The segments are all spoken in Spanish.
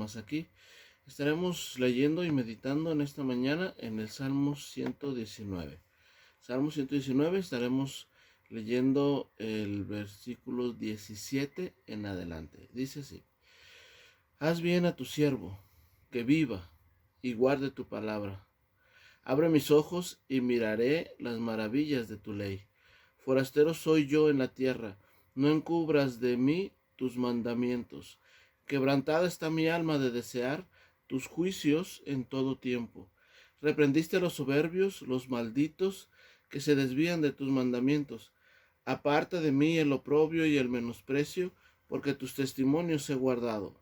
más aquí. Estaremos leyendo y meditando en esta mañana en el Salmo 119. Salmo 119 estaremos leyendo el versículo 17 en adelante. Dice así: Haz bien a tu siervo, que viva, y guarde tu palabra. Abre mis ojos y miraré las maravillas de tu ley. Forastero soy yo en la tierra, no encubras de mí tus mandamientos. Quebrantada está mi alma de desear tus juicios en todo tiempo. Reprendiste a los soberbios, los malditos, que se desvían de tus mandamientos. Aparta de mí el oprobio y el menosprecio, porque tus testimonios he guardado.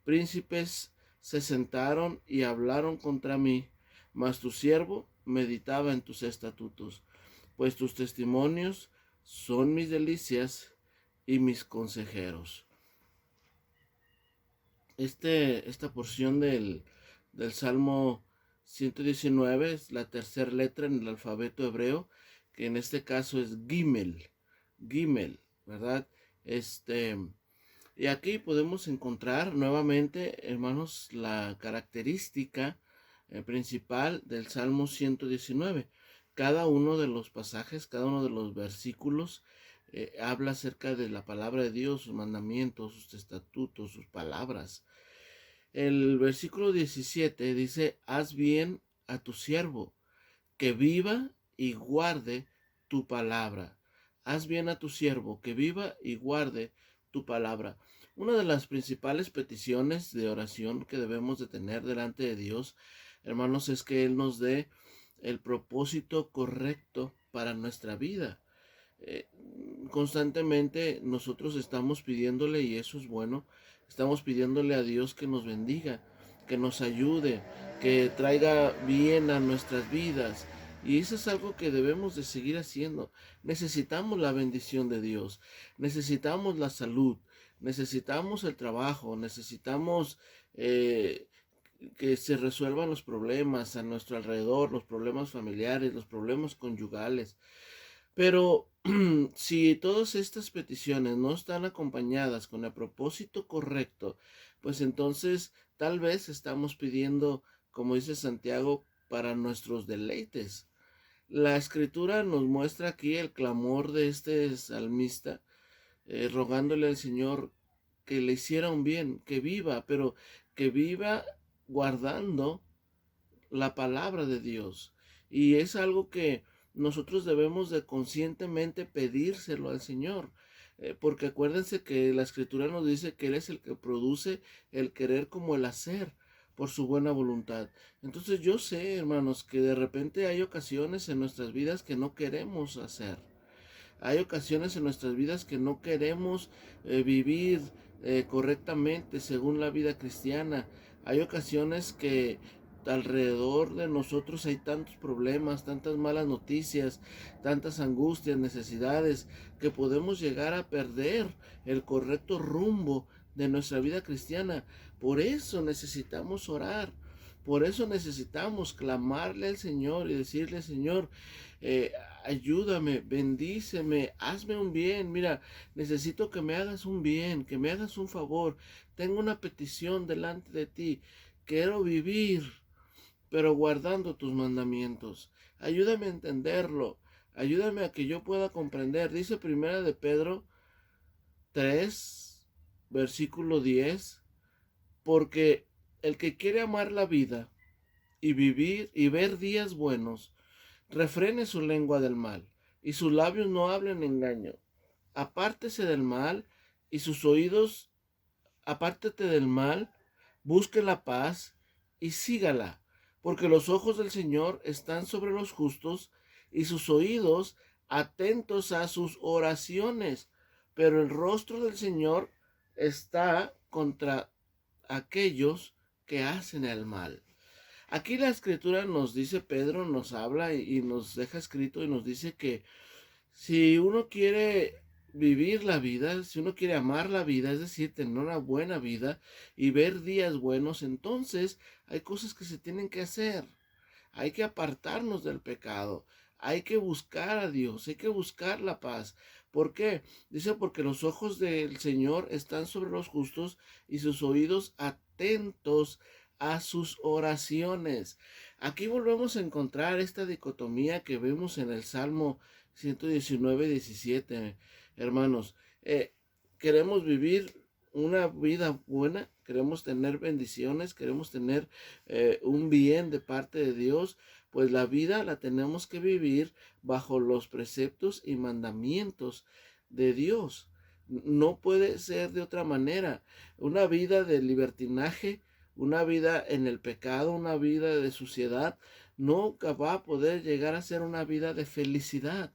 Príncipes se sentaron y hablaron contra mí, mas tu siervo meditaba en tus estatutos. Pues tus testimonios son mis delicias y mis consejeros. Esta porción del Salmo 119 es la tercera letra en el alfabeto hebreo, que en este caso es Gimel, ¿verdad? Y aquí podemos encontrar nuevamente, hermanos, la característica principal del Salmo 119. Cada uno de los pasajes, cada uno de los versículos habla acerca de la palabra de Dios, sus mandamientos, sus estatutos, sus palabras. El versículo 17 dice: haz bien a tu siervo, que viva y guarde tu palabra. Haz bien a tu siervo, que viva y guarde tu palabra. Una de las principales peticiones de oración que debemos de tener delante de Dios, hermanos, es que Él nos dé el propósito correcto para nuestra vida. Constantemente nosotros estamos pidiéndole, y eso es bueno, estamos pidiéndole a Dios que nos bendiga, que nos ayude, que traiga bien a nuestras vidas. Y eso es algo que debemos de seguir haciendo. Necesitamos la bendición de Dios, necesitamos la salud, necesitamos el trabajo, necesitamos que se resuelvan los problemas a nuestro alrededor, los problemas familiares, los problemas conyugales. Pero si todas estas peticiones no están acompañadas con el propósito correcto, pues entonces tal vez estamos pidiendo, como dice Santiago, para nuestros deleites. La escritura nos muestra aquí el clamor de este salmista, rogándole al Señor que le hiciera un bien, que viva, pero que viva guardando la palabra de Dios. Y es algo que nosotros debemos de conscientemente pedírselo al Señor. Porque acuérdense que la escritura nos dice que Él es el que produce el querer como el hacer por su buena voluntad. Entonces yo sé, hermanos, que de repente hay ocasiones en nuestras vidas que no queremos hacer. Hay ocasiones en nuestras vidas que no queremos vivir correctamente según la vida cristiana. Hay ocasiones que alrededor de nosotros hay tantos problemas, tantas malas noticias, tantas angustias, necesidades, que podemos llegar a perder el correcto rumbo de nuestra vida cristiana. Por eso necesitamos orar. Por eso necesitamos clamarle al Señor y decirle: Señor, eh, ayúdame, bendíceme, hazme un bien. Mira, necesito que me hagas un bien, que me hagas un favor. Tengo una petición delante de ti. Quiero vivir, pero guardando tus mandamientos. Ayúdame a entenderlo. Ayúdame a que yo pueda comprender. Dice Primera de Pedro 3, versículo 10, porque el que quiere amar la vida y vivir y ver días buenos, refrene su lengua del mal, y sus labios no hablen engaño. Apártese del mal, y sus oídos, apártate del mal, busque la paz, y sígala, porque los ojos del Señor están sobre los justos, y sus oídos atentos a sus oraciones, pero el rostro del Señor está contra aquellos que hacen el mal. Aquí la escritura nos dice, Pedro nos habla y nos deja escrito y nos dice que si uno quiere vivir la vida, si uno quiere amar la vida, es decir, tener una buena vida y ver días buenos, entonces hay cosas que se tienen que hacer. Hay que apartarnos del pecado. Hay que buscar a Dios, hay que buscar la paz. ¿Por qué? Dice, porque los ojos del Señor están sobre los justos y sus oídos atentos atentos a sus oraciones. Aquí volvemos a encontrar esta dicotomía que vemos en el Salmo 119:17, hermanos. Queremos vivir una vida buena, queremos tener bendiciones, queremos tener un bien de parte de Dios, pues la vida la tenemos que vivir bajo los preceptos y mandamientos de Dios. No puede ser de otra manera. Una vida de libertinaje, una vida en el pecado, una vida de suciedad, nunca va a poder llegar a ser una vida de felicidad.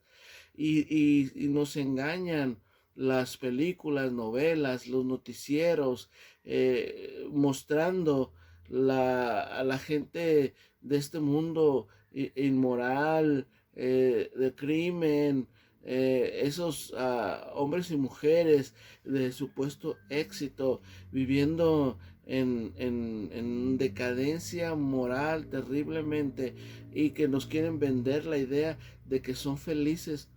Y nos engañan las películas, novelas, los noticieros, mostrando a la gente de este mundo inmoral, de crimen, esos hombres y mujeres de supuesto éxito, viviendo en decadencia moral terriblemente, y que nos quieren vender la idea de que son felices.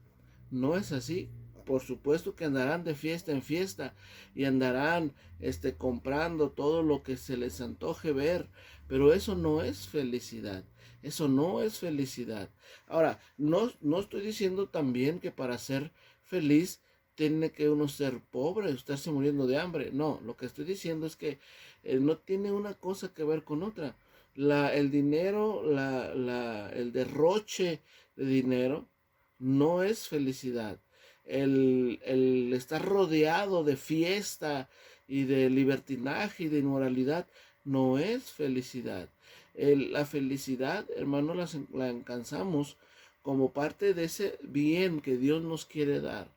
No es así. Por supuesto que andarán de fiesta en fiesta y andarán comprando todo lo que se les antoje ver, pero eso no es felicidad. Eso no es felicidad. Ahora, no estoy diciendo también que para ser feliz tiene que uno ser pobre, estarse muriendo de hambre. No, lo que estoy diciendo es que no tiene una cosa que ver con otra. El dinero, el derroche de dinero no es felicidad. El estar rodeado de fiesta y de libertinaje y de inmoralidad no es felicidad. La felicidad, hermano, la alcanzamos como parte de ese bien que Dios nos quiere dar.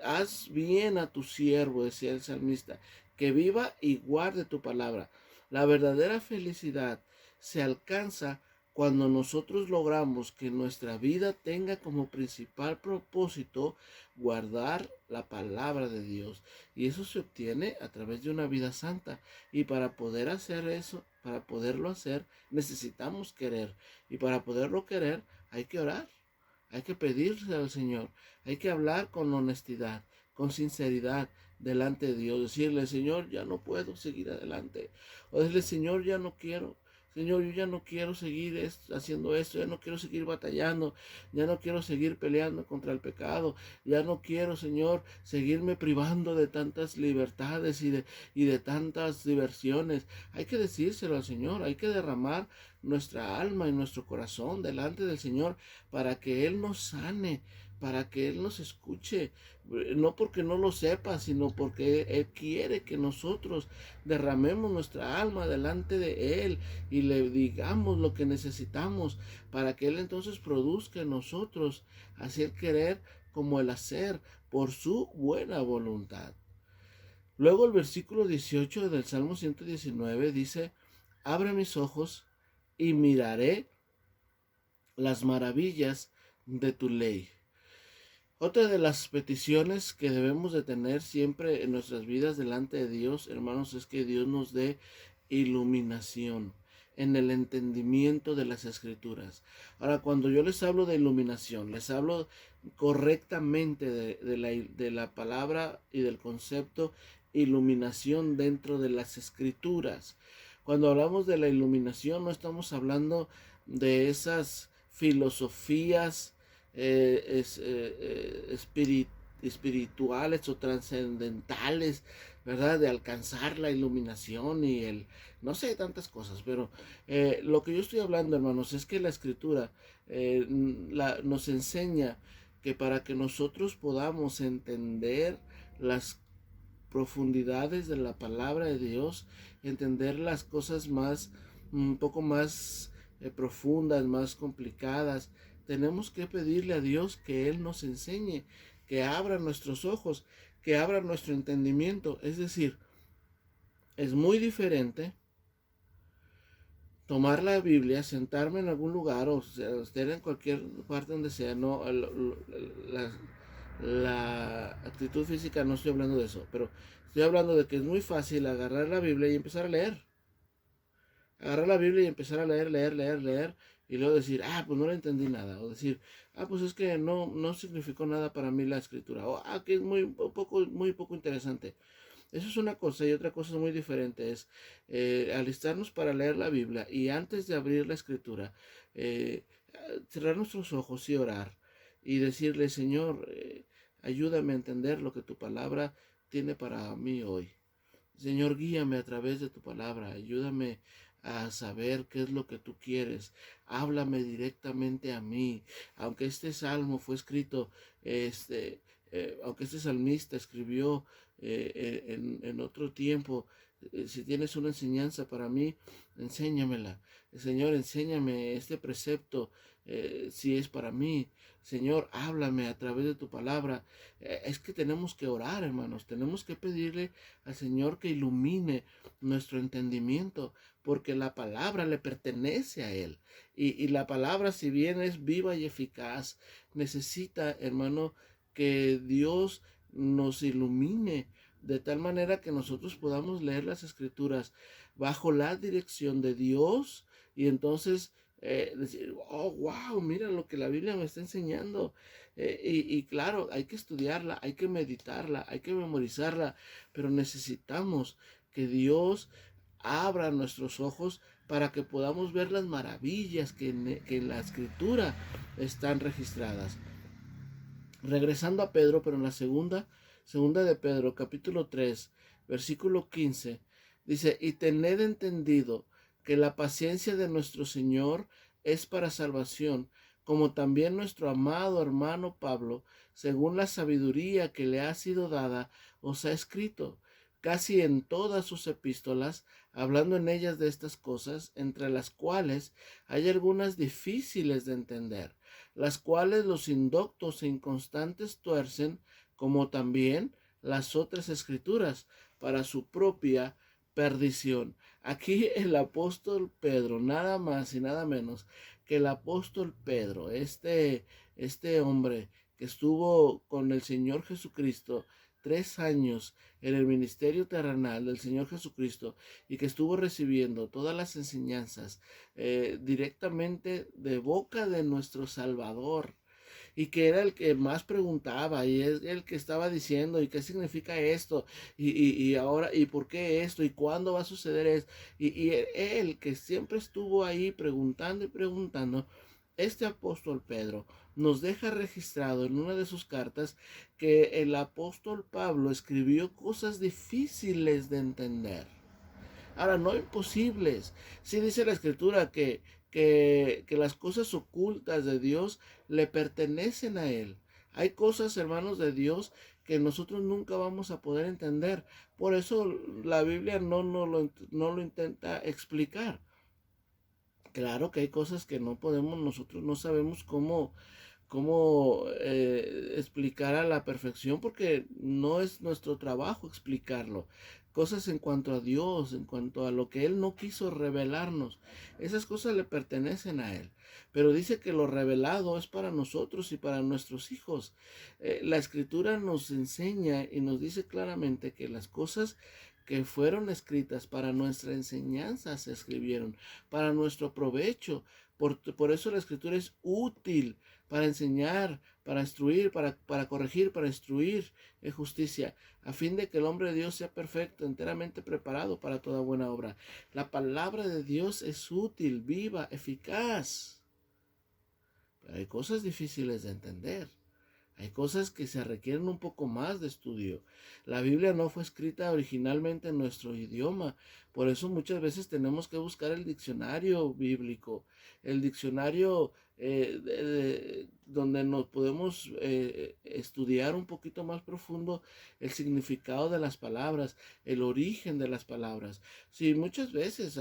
Haz bien a tu siervo, decía el salmista, que viva y guarde tu palabra. La verdadera felicidad se alcanza cuando nosotros logramos que nuestra vida tenga como principal propósito guardar la palabra de Dios. Y eso se obtiene a través de una vida santa. Y para poder hacer eso, para poderlo hacer, necesitamos querer. Y para poderlo querer, hay que orar. Hay que pedirse al Señor. Hay que hablar con honestidad, con sinceridad delante de Dios. Decirle, Señor, ya no puedo seguir adelante. O decirle, Señor, ya no quiero. Señor, yo ya no quiero seguir haciendo esto, ya no quiero seguir batallando, ya no quiero seguir peleando contra el pecado, ya no quiero, Señor, seguirme privando de tantas libertades y de tantas diversiones. Hay que decírselo al Señor, hay que derramar nuestra alma y nuestro corazón delante del Señor para que Él nos sane, para que Él nos escuche, no porque no lo sepa, sino porque Él quiere que nosotros derramemos nuestra alma delante de Él y le digamos lo que necesitamos para que Él entonces produzca en nosotros así el querer como el hacer por su buena voluntad. Luego el versículo 18 del Salmo 119 dice, abre mis ojos y miraré las maravillas de tu ley. Otra de las peticiones que debemos de tener siempre en nuestras vidas delante de Dios, hermanos, es que Dios nos dé iluminación en el entendimiento de las escrituras. Ahora, cuando yo les hablo de iluminación, les hablo correctamente de la palabra y del concepto iluminación dentro de las escrituras. Cuando hablamos de la iluminación, no estamos hablando de esas filosofías espirituales o trascendentales, ¿verdad? De alcanzar la iluminación y no sé, tantas cosas, pero lo que yo estoy hablando, hermanos, es que la escritura nos enseña que para que nosotros podamos entender las profundidades de la palabra de Dios, entender las cosas un poco más profundas, más complicadas, tenemos que pedirle a Dios que Él nos enseñe, que abra nuestros ojos, que abra nuestro entendimiento. Es decir, es muy diferente tomar la Biblia, sentarme en algún lugar o estar en cualquier parte donde sea, no, la actitud física, no estoy hablando de eso, pero estoy hablando de que es muy fácil agarrar la Biblia y empezar a leer. Agarrar la Biblia y empezar a leer, y luego decir, pues no le entendí nada, o decir, pues es que no significó nada para mí la escritura, o que es muy poco interesante. Eso es una cosa, y otra cosa muy diferente es alistarnos para leer la Biblia y antes de abrir la escritura, eh, cerrar nuestros ojos y orar y decirle, Señor, ayúdame a entender lo que tu palabra tiene para mí hoy. Señor, guíame a través de tu palabra, ayúdame a saber qué es lo que tú quieres. Háblame directamente a mí. Aunque este salmo fue escrito, aunque este salmista escribió en otro tiempo, si tienes una enseñanza para mí, enséñamela. Señor, enséñame este precepto, si es para mí. Señor, háblame a través de tu palabra. Es que tenemos que orar, hermanos. Tenemos que pedirle al Señor que ilumine nuestro entendimiento, porque la palabra le pertenece a Él. Y la palabra, si bien es viva y eficaz, necesita, hermano, que Dios nos ilumine de tal manera que nosotros podamos leer las escrituras bajo la dirección de Dios y entonces decir, oh, wow, mira lo que la Biblia me está enseñando. Y claro, hay que estudiarla, hay que meditarla, hay que memorizarla, pero necesitamos que Dios abra nuestros ojos para que podamos ver las maravillas que en la escritura están registradas. Regresando a Pedro, pero en la segunda de Pedro, capítulo 3, versículo 15, dice, y tened entendido que la paciencia de nuestro Señor es para salvación, como también nuestro amado hermano Pablo, según la sabiduría que le ha sido dada, os ha escrito, casi en todas sus epístolas, hablando en ellas de estas cosas, entre las cuales hay algunas difíciles de entender, las cuales los indoctos e inconstantes tuercen, como también las otras escrituras, para su propia perdición. Aquí el apóstol Pedro, nada más y nada menos que el apóstol Pedro, este hombre que estuvo con el Señor Jesucristo 3 años en el ministerio terrenal del Señor Jesucristo y que estuvo recibiendo todas las enseñanzas directamente de boca de nuestro Salvador y que era el que más preguntaba y es el que estaba diciendo y qué significa esto y ahora y por qué esto y cuándo va a suceder esto y él que siempre estuvo ahí preguntando y preguntando. Este apóstol Pedro nos deja registrado en una de sus cartas que el apóstol Pablo escribió cosas difíciles de entender. Ahora, no imposibles. Sí dice la escritura que las cosas ocultas de Dios le pertenecen a Él. Hay cosas, hermanos, de Dios que nosotros nunca vamos a poder entender. Por eso la Biblia no lo intenta explicar. Claro que hay cosas que no podemos, nosotros no sabemos cómo explicar a la perfección porque no es nuestro trabajo explicarlo. Cosas en cuanto a Dios, en cuanto a lo que Él no quiso revelarnos, esas cosas le pertenecen a Él. Pero dice que lo revelado es para nosotros y para nuestros hijos. La escritura nos enseña y nos dice claramente que las cosas que fueron escritas para nuestra enseñanza se escribieron, para nuestro provecho. Por eso la escritura es útil para enseñar, para instruir, para corregir, para instruir en justicia, a fin de que el hombre de Dios sea perfecto, enteramente preparado para toda buena obra. La palabra de Dios es útil, viva, eficaz. Pero hay cosas difíciles de entender. Hay cosas que se requieren un poco más de estudio. La Biblia no fue escrita originalmente en nuestro idioma, por eso muchas veces tenemos que buscar el diccionario bíblico, el diccionario donde nos podemos estudiar un poquito más profundo el significado de las palabras, el origen de las palabras. Sí, muchas veces,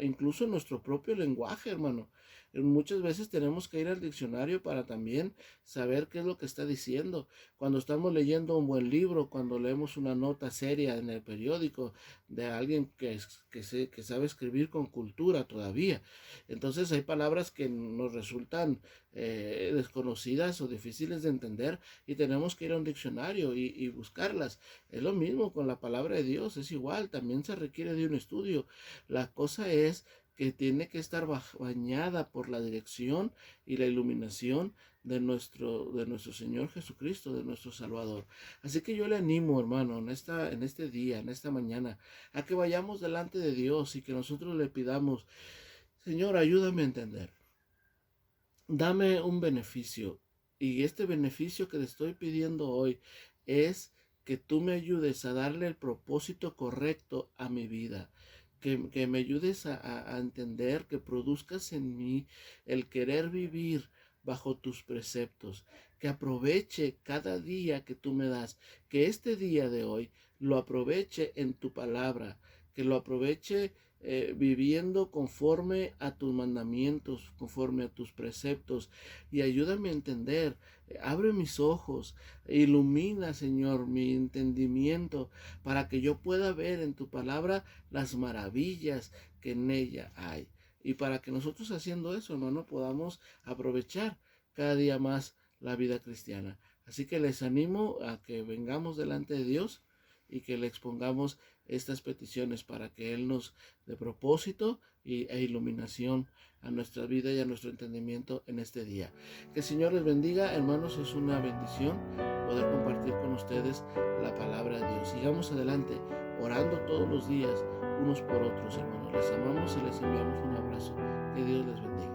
incluso en nuestro propio lenguaje, hermano. Muchas veces tenemos que ir al diccionario para también saber qué es lo que está diciendo. Cuando estamos leyendo un buen libro, cuando leemos una nota seria en el periódico de alguien que sabe escribir con cultura todavía. Entonces hay palabras que nos resultan desconocidas o difíciles de entender y tenemos que ir a un diccionario y buscarlas. Es lo mismo con la palabra de Dios, es igual, también se requiere de un estudio. La cosa es que tiene que estar bañada por la dirección y la iluminación de nuestro Señor Jesucristo, de nuestro Salvador. Así que yo le animo, hermano, en este día, en esta mañana, a que vayamos delante de Dios y que nosotros le pidamos: Señor, ayúdame a entender. Dame un beneficio. Y este beneficio que te estoy pidiendo hoy es que tú me ayudes a darle el propósito correcto a mi vida. Que me ayudes a entender, que produzcas en mí el querer vivir bajo tus preceptos. Que aproveche cada día que tú me das. Que este día de hoy lo aproveche en tu palabra. Que lo aproveche viviendo conforme a tus mandamientos, conforme a tus preceptos, y ayúdame a entender. Abre mis ojos, ilumina, Señor, mi entendimiento, para que yo pueda ver en tu palabra las maravillas que en ella hay, y para que nosotros, haciendo eso, hermano, podamos aprovechar cada día más la vida cristiana. Así que les animo a que vengamos delante de Dios y que le expongamos estas peticiones para que Él nos dé propósito e iluminación a nuestra vida y a nuestro entendimiento en este día. Que el Señor les bendiga, hermanos. Es una bendición poder compartir con ustedes la palabra de Dios. Sigamos adelante, orando todos los días unos por otros, hermanos. Les amamos y les enviamos un abrazo. Que Dios les bendiga.